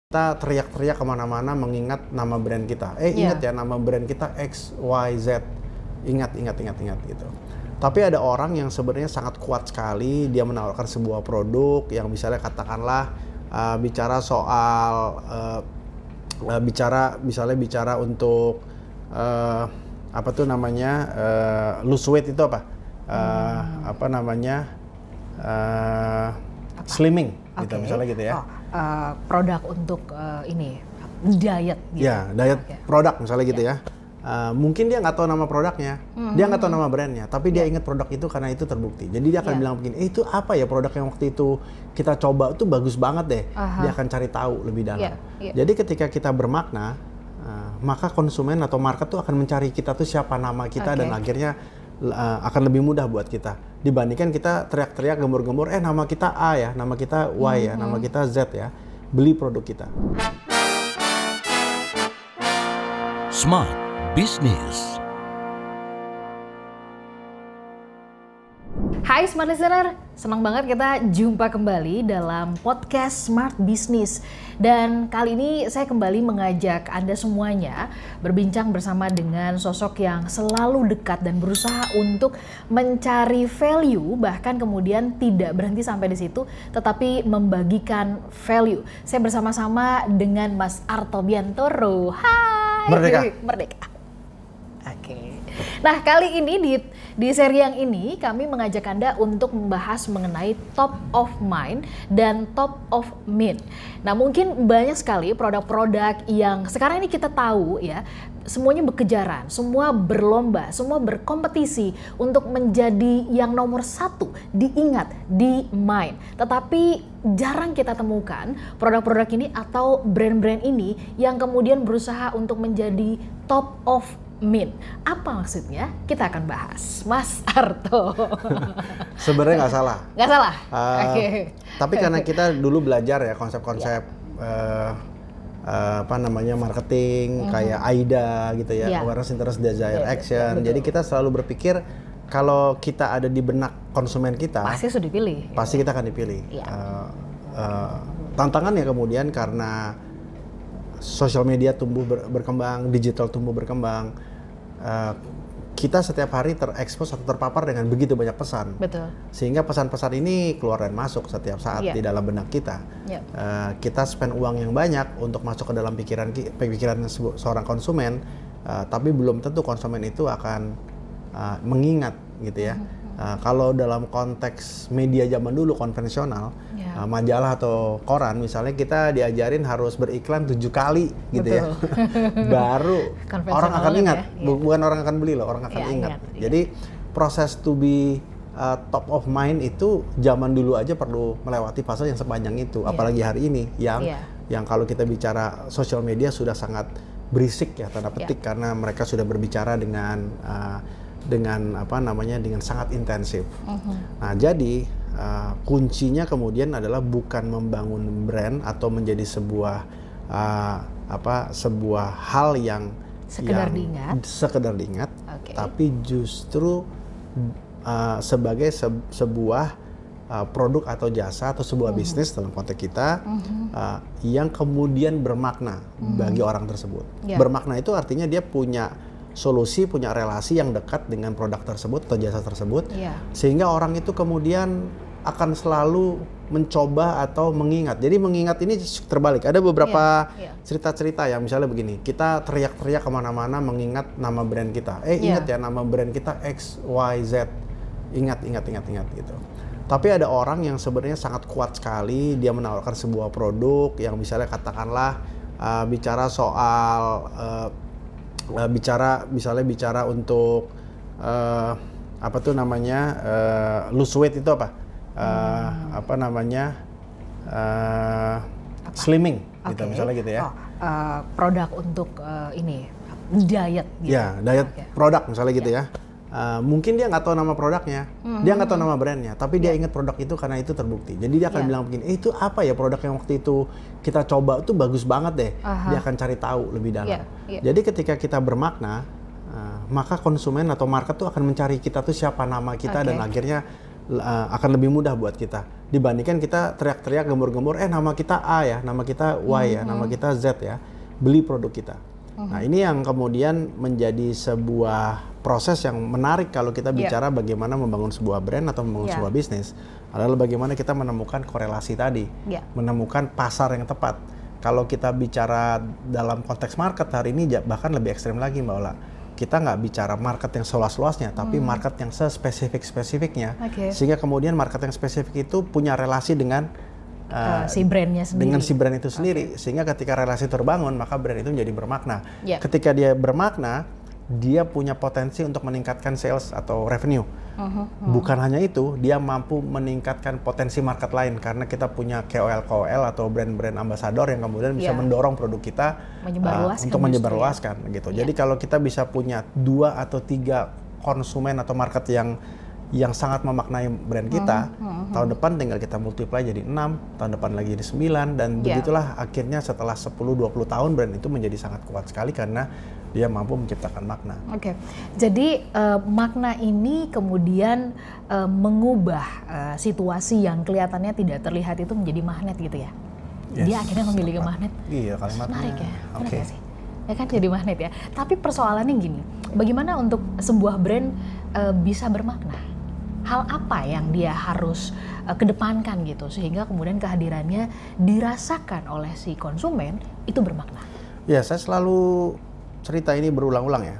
Kita teriak-teriak kemana-mana mengingat nama brand kita. Ingat ya, nama brand kita X, Y, Z. Ingat gitu. Tapi ada orang yang sebenarnya sangat kuat sekali, dia menawarkan sebuah produk yang misalnya katakanlah bicara soal bicara untuk apa tuh namanya lose weight itu apa? Apa namanya slimming gitu misalnya gitu ya. Produk untuk ini diet gitu. Ya, diet produk misalnya gitu ya. Mungkin dia nggak tahu nama produknya, dia nggak tahu nama brandnya, tapi dia ingat produk itu karena itu terbukti. Jadi dia akan bilang begini, itu apa ya produk yang waktu itu kita coba itu bagus banget deh. Dia akan cari tahu lebih dalam. Jadi ketika kita bermakna, maka konsumen atau market tuh akan mencari kita tuh siapa nama kita dan akhirnya akan lebih mudah buat kita dibandingkan kita teriak-teriak gembur-gembur nama kita A ya, nama kita Y ya, nama kita Z ya, beli produk kita. Smart Business. Hai Smart Listener, senang banget kita jumpa kembali dalam podcast Smart Business. Dan kali ini saya kembali mengajak Anda semuanya berbincang bersama dengan sosok yang selalu dekat dan berusaha untuk mencari value, bahkan kemudian tidak berhenti sampai di situ, tetapi membagikan value. Saya bersama-sama dengan Mas Arto Biantoro. Hai! Merdeka. Oke. Nah, kali ini di seri yang ini kami mengajak Anda untuk membahas mengenai top of mind dan top of mind. Nah, mungkin banyak sekali produk-produk yang sekarang ini kita tahu ya, semuanya berkejaran, semua berlomba, semua berkompetisi untuk menjadi yang nomor satu, diingat, di mind. Tetapi jarang kita temukan produk-produk ini atau brand-brand ini yang kemudian berusaha untuk menjadi top of mind. Apa maksudnya? Kita akan bahas, Mas Arto. Sebenarnya nggak salah. Nggak salah? Tapi karena kita dulu belajar ya konsep-konsep apa namanya marketing kayak AIDA gitu ya, awareness, interest, desire, action. Jadi kita selalu berpikir kalau kita ada di benak konsumen kita, pasti sudah dipilih. Pasti kita akan dipilih. Tantangannya kemudian karena sosial media tumbuh berkembang, digital tumbuh berkembang, kita setiap hari terekspos atau terpapar dengan begitu banyak pesan. Betul. Sehingga pesan-pesan ini keluar dan masuk setiap saat di dalam benak kita. Kita spend uang yang banyak untuk masuk ke dalam pikiran seorang konsumen, tapi belum tentu konsumen itu akan mengingat gitu ya. Kalau dalam konteks media zaman dulu konvensional, majalah atau koran misalnya, kita diajarin harus beriklan 7 kali gitu ya, baru orang akan ingat, bukan orang akan beli loh, orang akan ingat. Jadi proses to be top of mind itu zaman dulu aja perlu melewati fase yang sepanjang itu, apalagi hari ini yang kalau kita bicara sosial media sudah sangat berisik ya, tanda petik, karena mereka sudah berbicara dengan apa namanya, dengan sangat intensif. Nah, jadi kuncinya kemudian adalah bukan membangun brand atau menjadi sebuah sebuah hal yang sekedar diingat, tapi justru sebagai sebuah produk atau jasa atau sebuah bisnis dalam konteks kita yang kemudian bermakna bagi orang tersebut. Bermakna itu artinya dia punya solusi, punya relasi yang dekat dengan produk tersebut atau jasa tersebut, sehingga orang itu kemudian akan selalu mencoba atau mengingat. Jadi mengingat ini terbalik. Ada beberapa cerita-cerita yang misalnya begini, kita teriak-teriak kemana-mana mengingat nama brand kita. Ingat ya, nama brand kita X, Y, Z. Ingat gitu. Tapi ada orang yang sebenarnya sangat kuat sekali, dia menawarkan sebuah produk yang misalnya katakanlah bicara soal bicara untuk apa tuh namanya lose weight itu apa? Apa namanya slimming gitu misalnya gitu ya. Produk untuk ini diet gitu. Ya, diet produk misalnya gitu ya. Mungkin dia nggak tahu nama produknya, dia nggak tahu nama brandnya, tapi dia ingat produk itu karena itu terbukti. Jadi dia akan bilang begini, itu apa ya produk yang waktu itu kita coba itu bagus banget deh. Dia akan cari tahu lebih dalam. Jadi ketika kita bermakna, maka konsumen atau market tuh akan mencari kita tuh siapa nama kita dan akhirnya akan lebih mudah buat kita dibandingkan kita teriak-teriak gembur-gembur nama kita A ya, nama kita Y ya, nama kita Z ya, beli produk kita. Nah ini yang kemudian menjadi sebuah proses yang menarik kalau kita bicara bagaimana membangun sebuah brand atau membangun sebuah bisnis, adalah bagaimana kita menemukan korelasi tadi, menemukan pasar yang tepat. Kalau kita bicara dalam konteks market hari ini bahkan lebih ekstrem lagi Mbak Ola. Kita nggak bicara market yang seluas-luasnya, tapi market yang sespesifik-spesifiknya, sehingga kemudian market yang spesifik itu punya relasi dengan si brandnya sendiri. Dengan si brand itu sendiri, sehingga ketika relasi terbangun, maka brand itu menjadi bermakna. Ketika dia bermakna, dia punya potensi untuk meningkatkan sales atau revenue. Bukan hanya itu, dia mampu meningkatkan potensi market lain karena kita punya KOL atau brand-brand ambassador yang kemudian bisa mendorong produk kita untuk menyebarluaskan gitu. Jadi kalau kita bisa punya 2 atau 3 konsumen atau market yang sangat memaknai brand kita, tahun depan tinggal kita multiply jadi 6, tahun depan lagi jadi 9, dan begitulah akhirnya setelah 10-20 tahun brand itu menjadi sangat kuat sekali karena dia mampu menciptakan makna. Jadi makna ini kemudian mengubah situasi yang kelihatannya tidak terlihat itu menjadi magnet gitu ya? Dia akhirnya memiliki magnet. Iya, kalimatnya. Menarik ya, benar gak sih? Ya kan jadi magnet ya. Tapi persoalannya gini, bagaimana untuk sebuah brand bisa bermakna? Hal apa yang dia harus kedepankan gitu sehingga kemudian kehadirannya dirasakan oleh si konsumen itu bermakna? Ya, saya selalu cerita ini berulang-ulang ya.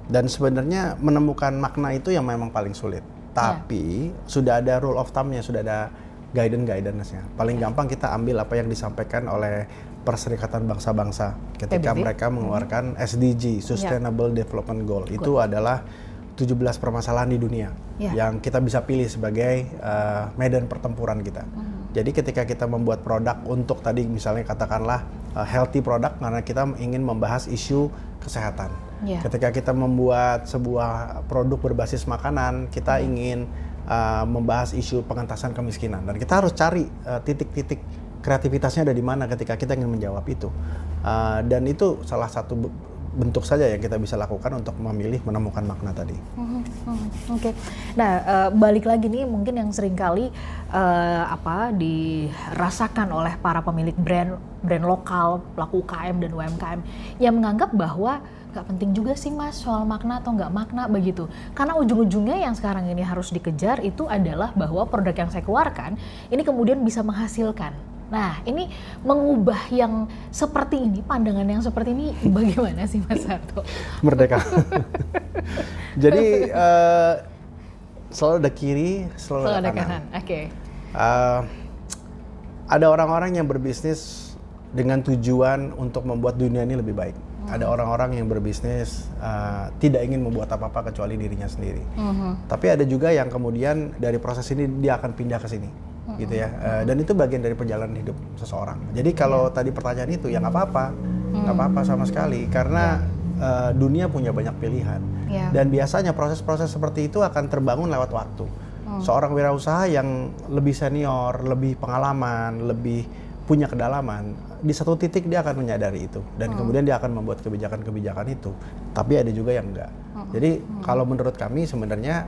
Dan sebenarnya menemukan makna itu yang memang paling sulit. Tapi sudah ada rule of thumb-nya, sudah ada guidance-nya. Paling gampang kita ambil apa yang disampaikan oleh Perserikatan Bangsa-Bangsa ketika mereka mengeluarkan SDG, Sustainable Development Goal. Itu adalah 17 permasalahan di dunia yang kita bisa pilih sebagai medan pertempuran kita. Jadi ketika kita membuat produk untuk tadi misalnya katakanlah healthy product karena kita ingin membahas isu kesehatan. Ketika kita membuat sebuah produk berbasis makanan, kita ingin membahas isu pengentasan kemiskinan. Dan kita harus cari titik-titik kreativitasnya ada di mana ketika kita ingin menjawab itu. Dan itu salah satu bentuk saja yang kita bisa lakukan untuk memilih menemukan makna tadi. Nah, balik lagi nih mungkin yang seringkali dirasakan oleh para pemilik brand lokal, pelaku UKM dan UMKM yang menganggap bahwa nggak penting juga sih Mas soal makna atau nggak makna begitu. Karena ujung-ujungnya yang sekarang ini harus dikejar itu adalah bahwa produk yang saya keluarkan ini kemudian bisa menghasilkan. Nah, ini mengubah yang seperti ini, pandangan yang seperti ini bagaimana sih Mas Harto? Merdeka. Jadi selalu ada kiri, selalu ada kanan. Ada orang-orang yang berbisnis dengan tujuan untuk membuat dunia ini lebih baik. Ada orang-orang yang berbisnis tidak ingin membuat apa-apa kecuali dirinya sendiri. Tapi ada juga yang kemudian dari proses ini dia akan pindah ke sini. Gitu ya, dan itu bagian dari perjalanan hidup seseorang. Jadi kalau tadi pertanyaan itu ya nggak apa-apa sama sekali karena dunia punya banyak pilihan dan biasanya proses-proses seperti itu akan terbangun lewat waktu. Seorang wirausaha yang lebih senior, lebih pengalaman, lebih punya kedalaman, di satu titik dia akan menyadari itu dan kemudian dia akan membuat kebijakan-kebijakan itu. Tapi ada juga yang enggak. Jadi kalau menurut kami sebenarnya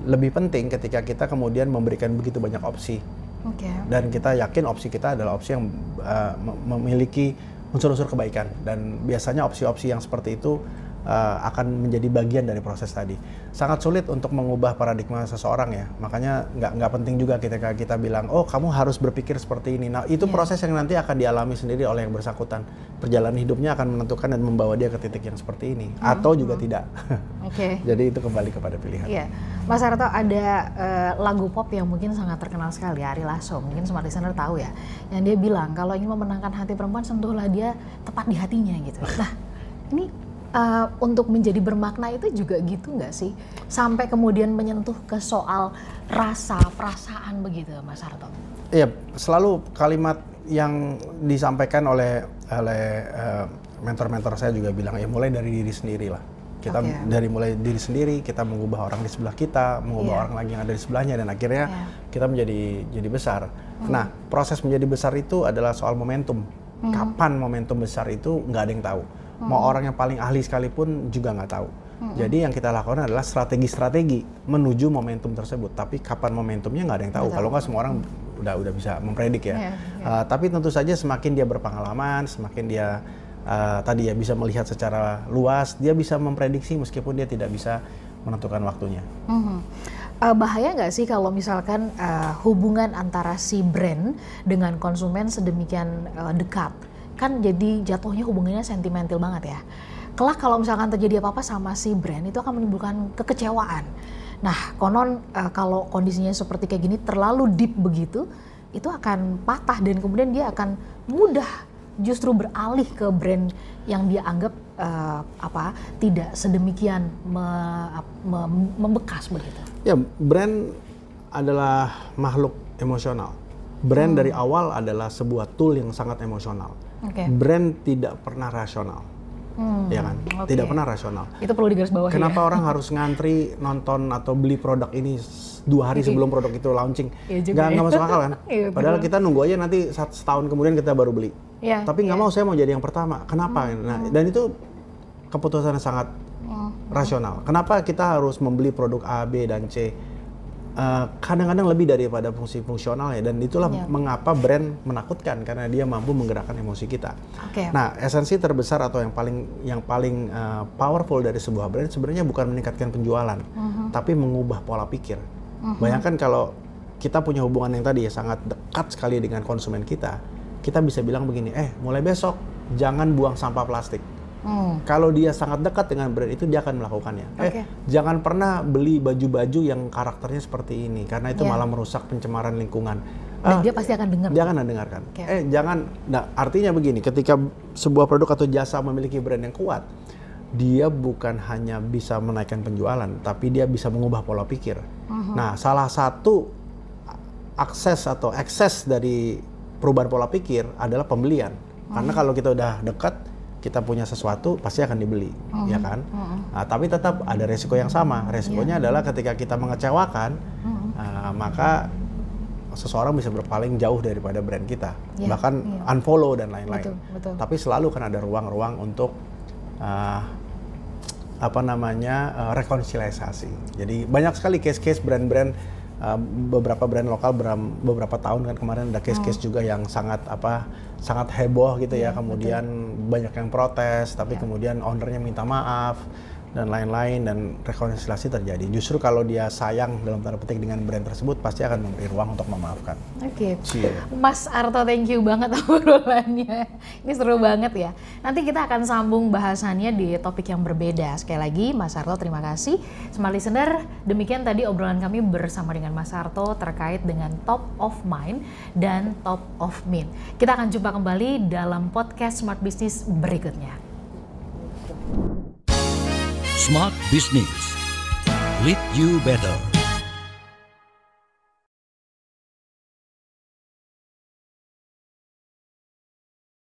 lebih penting ketika kita kemudian memberikan begitu banyak opsi dan kita yakin opsi kita adalah opsi yang memiliki unsur-unsur kebaikan dan biasanya opsi-opsi yang seperti itu akan menjadi bagian dari proses tadi. Sangat sulit untuk mengubah paradigma seseorang ya, makanya nggak penting juga ketika kita bilang, oh kamu harus berpikir seperti ini. Nah itu proses yang nanti akan dialami sendiri oleh yang bersangkutan. Perjalanan hidupnya akan menentukan dan membawa dia ke titik yang seperti ini, atau juga tidak. Jadi itu kembali kepada pilihan. Mas Harto, ada lagu pop yang mungkin sangat terkenal sekali, Ari Lasso, mungkin smart listener tahu ya, yang dia bilang kalau ingin memenangkan hati perempuan sentuhlah dia tepat di hatinya gitu. Nah ini untuk menjadi bermakna itu juga gitu nggak sih? Sampai kemudian menyentuh ke soal rasa, perasaan begitu Mas Harto? Iya, selalu kalimat yang disampaikan oleh mentor-mentor saya juga bilang, ya mulai dari diri sendiri lah. Kita mulai diri sendiri, kita mengubah orang di sebelah kita, mengubah orang lagi yang ada di sebelahnya, dan akhirnya kita jadi besar. Nah, proses menjadi besar itu adalah soal momentum. Kapan momentum besar itu nggak ada yang tahu. Mau orang yang paling ahli sekalipun juga nggak tahu. Jadi yang kita lakukan adalah strategi-strategi menuju momentum tersebut. Tapi kapan momentumnya nggak ada yang tahu. Kalau nggak semua orang udah bisa mempredik ya. Tapi tentu saja semakin dia berpengalaman, semakin dia tadi ya bisa melihat secara luas, dia bisa memprediksi meskipun dia tidak bisa menentukan waktunya. Bahaya nggak sih kalau misalkan hubungan antara si brand dengan konsumen sedemikian dekat? Kan jadi jatuhnya hubungannya sentimental banget ya. Kelak kalau misalkan terjadi apa-apa sama si brand itu akan menimbulkan kekecewaan. Nah, konon kalau kondisinya seperti kayak gini terlalu deep begitu, itu akan patah dan kemudian dia akan mudah justru beralih ke brand yang dia anggap tidak sedemikian membekas begitu. Ya, brand adalah makhluk emosional. Brand dari awal adalah sebuah tool yang sangat emosional. Brand tidak pernah rasional. Ya kan? Tidak pernah rasional. Itu perlu digarisbawahi. Kenapa orang harus ngantri nonton atau beli produk ini 2 hari sebelum produk itu launching? Nggak masuk akal kan? Padahal kita nunggu aja nanti setahun kemudian kita baru beli. Tapi nggak mau, saya mau jadi yang pertama. Kenapa? Nah, dan itu keputusan yang sangat rasional. Kenapa kita harus membeli produk A, B, dan C? Kadang-kadang lebih daripada fungsi fungsional ya, dan itulah mengapa brand menakutkan, karena dia mampu menggerakkan emosi kita. Nah, esensi terbesar atau yang paling powerful dari sebuah brand sebenarnya bukan meningkatkan penjualan, tapi mengubah pola pikir. Bayangkan kalau kita punya hubungan yang tadi ya sangat dekat sekali dengan konsumen kita bisa bilang begini, mulai besok jangan buang sampah plastik. Kalau dia sangat dekat dengan brand itu, dia akan melakukannya. Jangan pernah beli baju-baju yang karakternya seperti ini, karena itu malah merusak pencemaran lingkungan. Dan dia pasti akan dengar. Dia akan dengarkan. Jangan. Nah, artinya begini, ketika sebuah produk atau jasa memiliki brand yang kuat, dia bukan hanya bisa menaikkan penjualan, tapi dia bisa mengubah pola pikir. Nah, salah satu akses atau akses dari perubahan pola pikir adalah pembelian. Karena kalau kita udah dekat, kita punya sesuatu pasti akan dibeli, ya kan? Nah, tapi tetap ada resiko yang sama. Resikonya adalah ketika kita mengecewakan, maka seseorang bisa berpaling jauh daripada brand kita, bahkan unfollow dan lain-lain. Tapi selalu kan ada ruang-ruang untuk rekonsiliasi. Jadi banyak sekali case-case brand-brand, beberapa brand lokal beberapa tahun kan kemarin ada case-case juga yang sangat heboh gitu ya, kemudian banyak yang protes, tapi kemudian ownernya minta maaf dan lain-lain, dan rekonsiliasi terjadi. Justru kalau dia sayang dalam tanda petik dengan brand tersebut, pasti akan memberi ruang untuk memaafkan. Mas Arto, thank you banget obrolannya. Ini seru banget ya. Nanti kita akan sambung bahasannya di topik yang berbeda. Sekali lagi Mas Arto, terima kasih. Smart Listener, demikian tadi obrolan kami bersama dengan Mas Arto terkait dengan top of mind dan top of mind. Kita akan jumpa kembali dalam podcast Smart Business berikutnya. Smart Business. Lead you better.